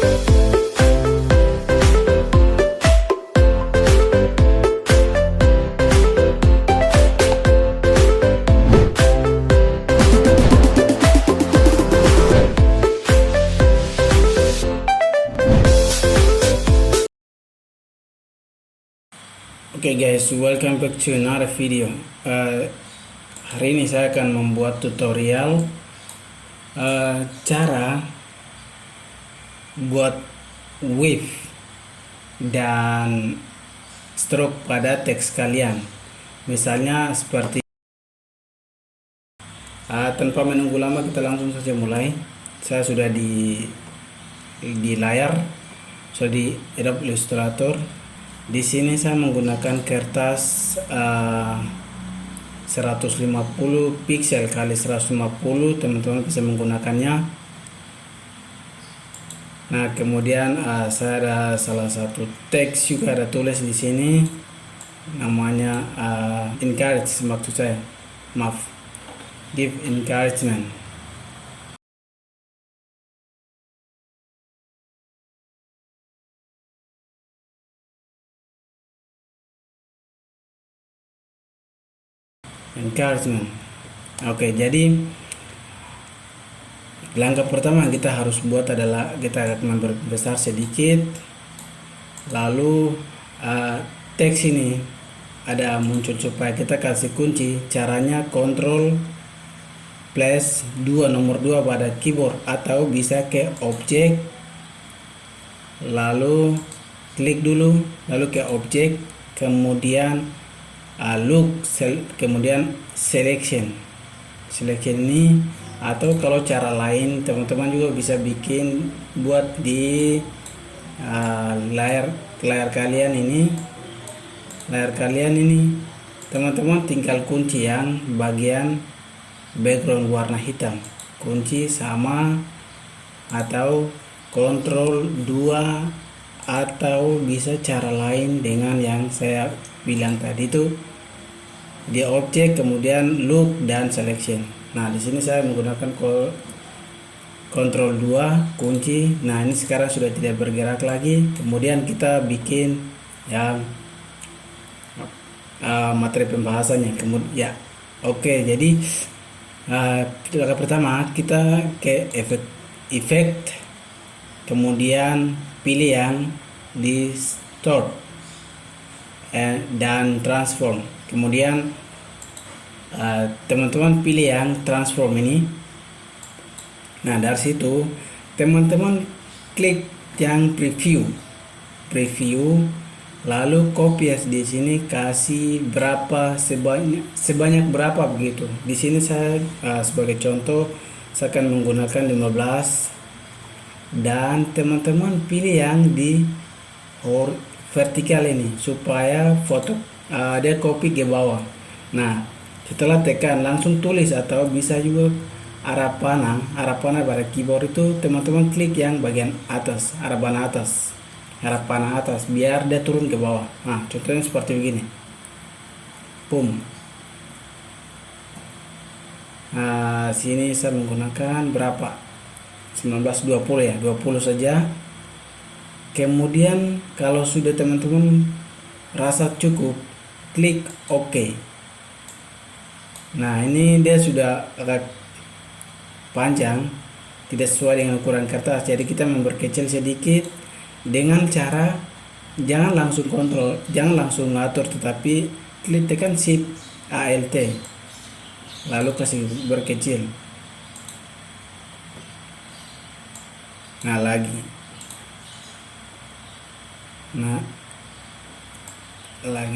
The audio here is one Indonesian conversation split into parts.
Oke guys, welcome back to another video. Hari ini saya akan membuat tutorial cara buat wave dan stroke pada teks kalian. Misalnya seperti tanpa menunggu lama, kita langsung saja mulai. Saya sudah di layar, sudah di Adobe Illustrator. Di sini saya menggunakan kertas 150 pixel kali 150, teman-teman bisa menggunakannya. Nah, kemudian saya ada salah satu teks juga ada tulis di sini, namanya encourage, maksud saya, maaf, give encouragement. Encouragement. Oke, jadi langkah pertama kita harus buat adalah kita akan membesar sedikit, lalu teks ini ada muncul supaya kita kasih kunci. Caranya Ctrl plus 2 nomor 2 pada keyboard, atau bisa ke objek, lalu klik dulu, lalu ke objek, kemudian look, kemudian selection ini. Atau kalau cara lain teman-teman juga bisa bikin buat di layar kalian ini, teman-teman tinggal kunci yang bagian background warna hitam, kunci sama, atau Ctrl 2, atau bisa cara lain dengan yang saya bilang tadi itu, di objek, kemudian look dan selection. Nah, di sini saya menggunakan Ctrl 2 kunci. Nah, ini sekarang sudah tidak bergerak lagi. Kemudian kita bikin yang materi pembahasannya. Kemudian ya, oke. Jadi langkah pertama kita ke efek, kemudian pilih yang distort dan transform. Kemudian teman-teman pilih yang transform ini. Nah, dari situ teman-teman klik yang preview, lalu copy di sini, kasih berapa, sebanyak berapa begitu. Di sini saya sebagai contoh saya akan menggunakan 15, dan teman-teman pilih yang di vertikal ini supaya foto dia copy ke bawah. Nah, setelah tekan langsung tulis, atau bisa juga arah panah pada keyboard itu teman-teman klik yang bagian atas, arah panah atas, biar dia turun ke bawah. Nah, contohnya seperti begini. Boom. Nah, sini saya menggunakan berapa? 1920 ya, 20 saja. Kemudian kalau sudah teman-teman rasa cukup, klik OK. Nah, ini dia sudah agak panjang, tidak sesuai dengan ukuran kertas. Jadi kita memperkecil sedikit dengan cara jangan langsung kontrol, jangan langsung ngatur, tetapi klik tekan Shift Alt, lalu kasih berkecil. Nah, lagi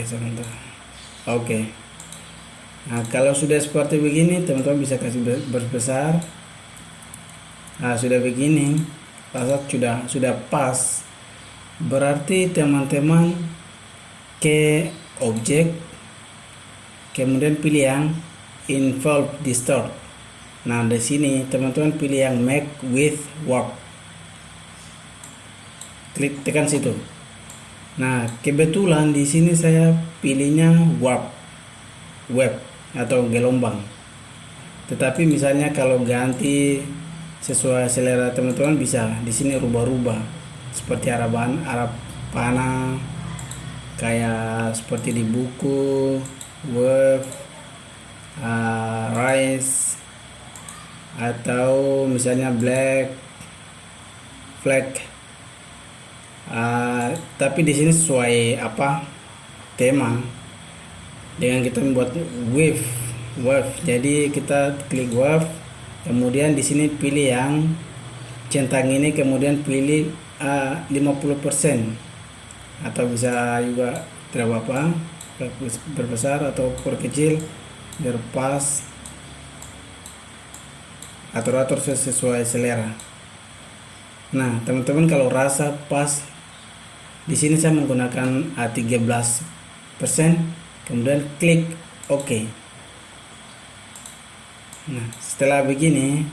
sebentar. Oke. Nah, kalau sudah seperti begini, teman-teman bisa kasih berbesar. Nah, sudah begini, rasa sudah pas. Berarti teman-teman ke objek, kemudian pilih yang involve distort. Nah, di sini teman-teman pilih yang make with warp. Klik tekan situ. Nah, kebetulan di sini saya pilihnya web atau gelombang. Tetapi misalnya kalau ganti sesuai selera teman-teman bisa di sini rubah-rubah seperti arah panah, kayak seperti di buku, wave, rise, atau misalnya black, flag. Tapi di sini sesuai apa tema. Dengan kita membuat wave. Jadi kita klik wave, kemudian di sini pilih yang centang ini, kemudian pilih 50%, atau bisa juga tidak apa-apa berbesar atau perkecil biar pas. Atur sesuai selera. Nah teman-teman, kalau rasa pas, di sini saya menggunakan 13%, kemudian klik OK. Nah setelah begini,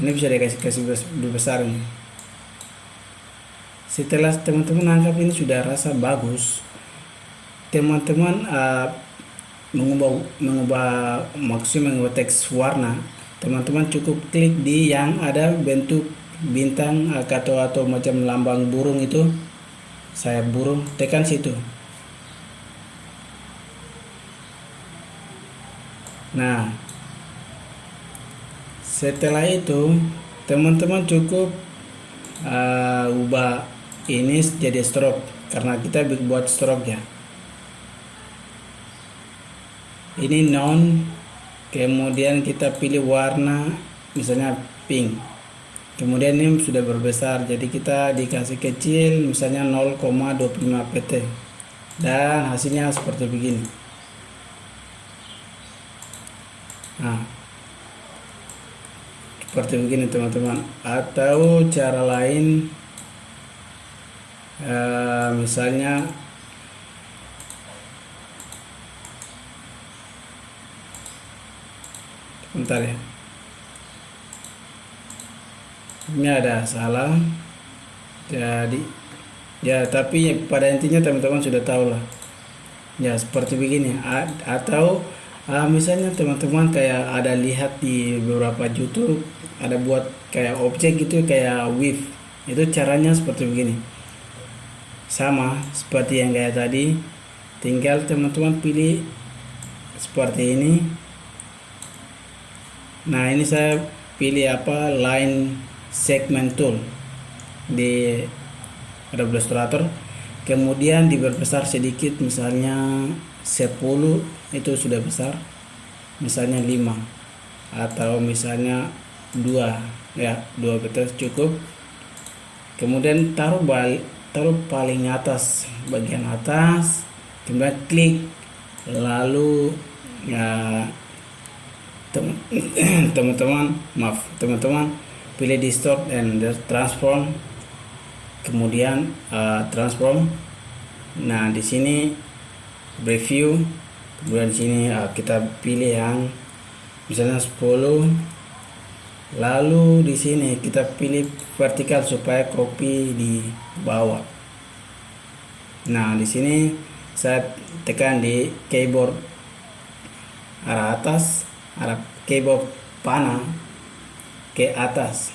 ini bisa dikasih besar ini. Setelah teman-teman anggap ini sudah rasa bagus, teman-teman mengubah maksudnya mengubah teks warna, teman-teman cukup klik di yang ada bentuk bintang atau macam lambang burung itu, sayap burung, tekan situ. Nah setelah itu teman-teman cukup ubah ini jadi stroke, karena kita buat stroke ya. Ini non, kemudian kita pilih warna misalnya pink, kemudian ini sudah berbesar, jadi kita dikasih kecil misalnya 0,25 pt, dan hasilnya seperti begini. Nah seperti begini teman-teman. Atau cara lain, misalnya bentar ya, ini ada salah, jadi ya, tapi pada intinya teman-teman sudah tahu lah ya, seperti begini. Atau misalnya teman-teman kayak ada lihat di beberapa YouTube, ada buat kayak objek gitu, kayak wave, itu caranya seperti begini, sama seperti yang kayak tadi, tinggal teman-teman pilih seperti ini. Nah ini saya pilih apa, line segment tool di Adobe Illustrator, kemudian diperbesar sedikit, misalnya 10 itu sudah besar, misalnya 5, atau misalnya 2 ya, 2 betul cukup. Kemudian taruh paling atas, bagian atas, kemudian klik, lalu ya teman-teman pilih distort and transform, kemudian transform. Nah di sini preview, kemudian di sini kita pilih yang misalnya 10, lalu di sini kita pilih vertikal supaya copy di bawah. Nah di sini saya tekan di keyboard arah atas, arah keyboard panah ke atas.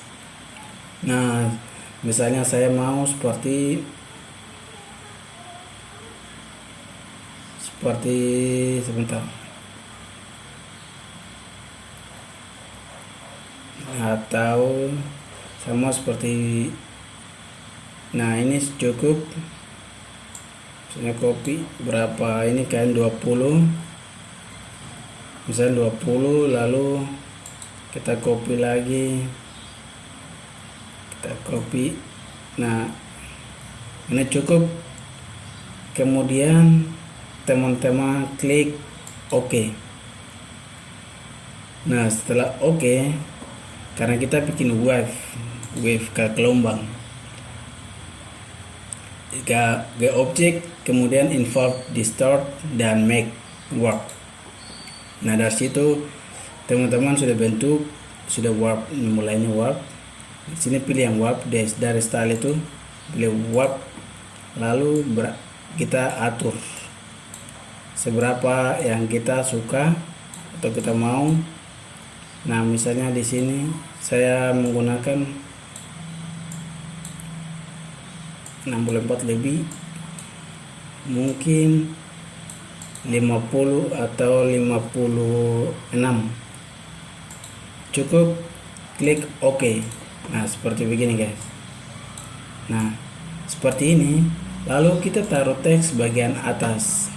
Nah misalnya saya mau seperti sebentar, atau sama seperti, nah ini cukup, misalnya copy berapa, ini kan 20, misalnya 20, lalu kita copy lagi, kita copy. Nah ini cukup, kemudian teman-teman klik OK. Nah setelah OK, karena kita bikin wave ke gelombang, ke objek, kemudian invert, distort, dan make warp. Nah dari situ teman-teman sudah bentuk, sudah warp, mulainya warp. Di sini pilih yang warp, dari style itu pilih warp, lalu kita atur seberapa yang kita suka atau kita mau. Nah, misalnya di sini saya menggunakan 64 lebih, mungkin 50 atau 56. Cukup klik OK. Nah, seperti begini guys. Nah, seperti ini. Lalu kita taruh teks bagian atas.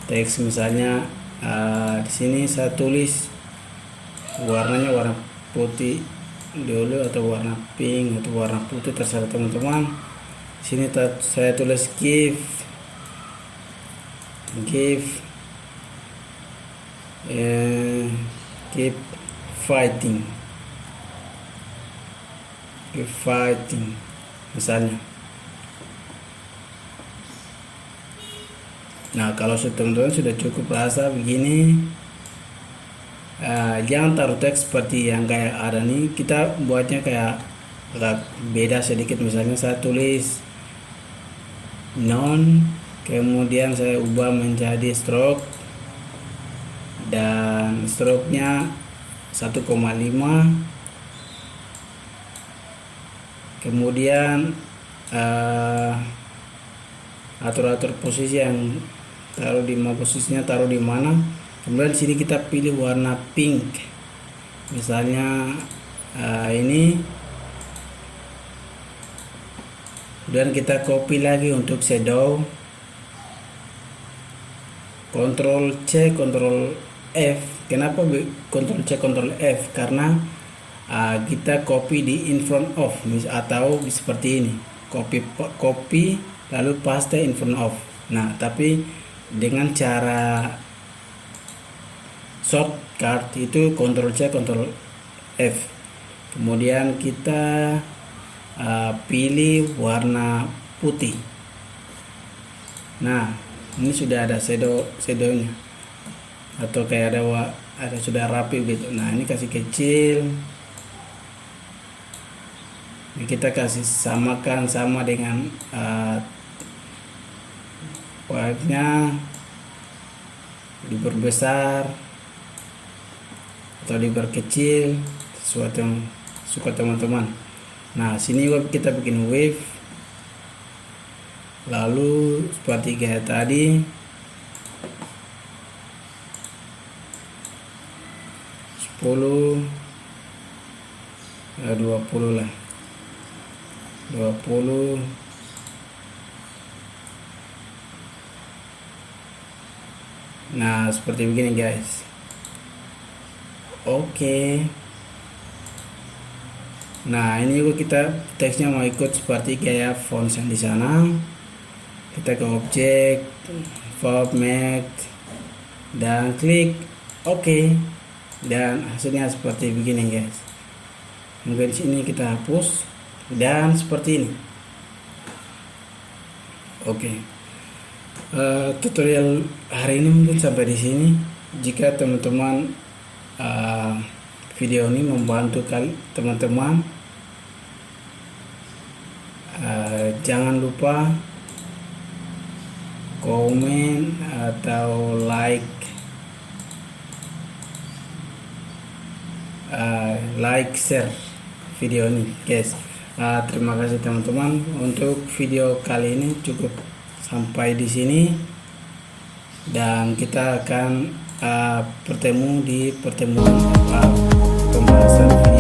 Teks misalnya di sini saya tulis warnanya warna putih dulu, atau warna pink, atau warna putih, terserah teman-teman. Sini saya tulis give fighting misalnya. Nah, kalau teman-teman sudah cukup rasa begini, jangan taruh teks seperti yang kayak ada nih. Kita buatnya kayak agak beda sedikit. Misalnya saya tulis non, kemudian saya ubah menjadi stroke, dan stroke-nya 1,5. Kemudian atur posisi yang posisinya taruh di mana. Kemudian di sini kita pilih warna pink, misalnya ini. Dan kita copy lagi untuk shadow, Ctrl C Ctrl F. Kenapa Ctrl C Ctrl F? Karena kita copy di in front of, atau seperti ini, copy lalu paste in front of. Nah, tapi dengan cara shortcut itu Ctrl C Ctrl F. Kemudian kita pilih warna putih. Nah, ini sudah ada shadownya, atau kayak ada sudah rapi gitu. Nah, ini kasih kecil. Ini kita kasih samakan sama dengan white-nya, diperbesar atau diperkecil sesuatu yang suka teman-teman. Nah, sini kita bikin wave, lalu seperti kayak tadi, 10 ya 20 lah, 20. Nah, seperti begini guys. Oke. Nah, ini juga kita teksnya mau ikut seperti kayak font yang di sana. Kita ke objek, format, dan klik OK. Dan hasilnya seperti begini guys. Mungkin sini kita hapus, dan seperti ini. Oke. Tutorial hari ini mungkin sampai di sini. Jika teman-teman video ini membantu teman-teman, jangan lupa komen atau like share video ini guys. Terima kasih teman-teman. Untuk video kali ini cukup sampai di sini, dan kita akan bertemu di pertemuan pembahasan video